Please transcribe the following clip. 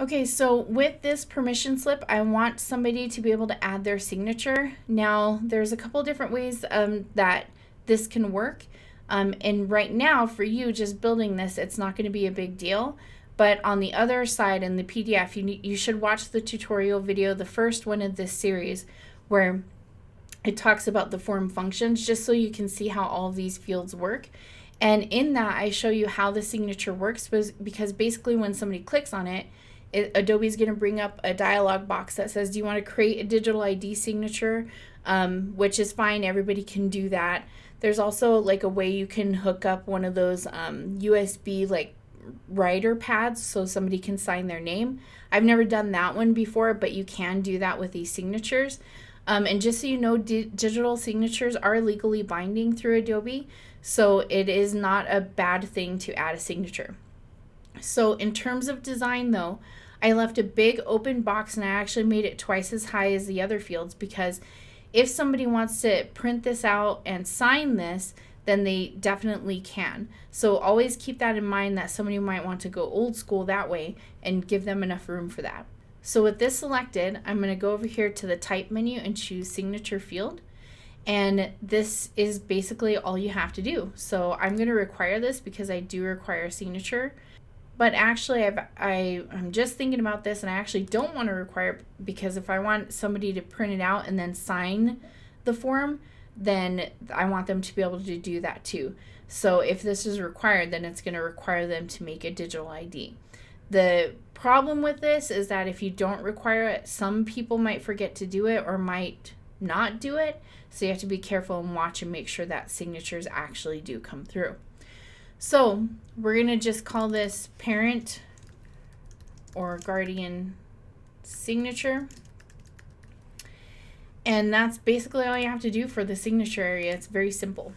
Okay, so with this permission slip, I want somebody to be able to add their signature. Now, there's a couple different ways that this can work. And right now, for you just building this, it's not going to be a big deal. But on the other side in the PDF, you should watch the tutorial video, the first one of this series, where it talks about the form functions, just so you can see how all of these fields work. And in that, I show you how the signature works, because basically when somebody clicks on it, Adobe's going to bring up a dialog box that says, do you want to create a digital ID signature? Which is fine. Everybody can do that. There's also like a way you can hook up one of those USB like writer pads so somebody can sign their name. I've never done that one before, but you can do that with these signatures. And just so you know, digital signatures are legally binding through Adobe, so it is not a bad thing to add a signature. So in terms of design though, I left a big open box and I actually made it twice as high as the other fields, because if somebody wants to print this out and sign this, then they definitely can. So always keep that in mind, that somebody might want to go old school that way, and give them enough room for that. So with this selected, I'm going to go over here to the type menu and choose signature field. And this is basically all you have to do. So I'm going to require this because I do require a signature. But actually, I'm just thinking about this, and I actually don't want to require it, because if I want somebody to print it out and then sign the form, then I want them to be able to do that too. So if this is required, then it's going to require them to make a digital ID. The problem with this is that if you don't require it, some people might forget to do it or might not do it. So you have to be careful and watch and make sure that signatures actually do come through. So we're going to just call this parent or guardian signature. And that's basically all you have to do for the signature area. It's very simple.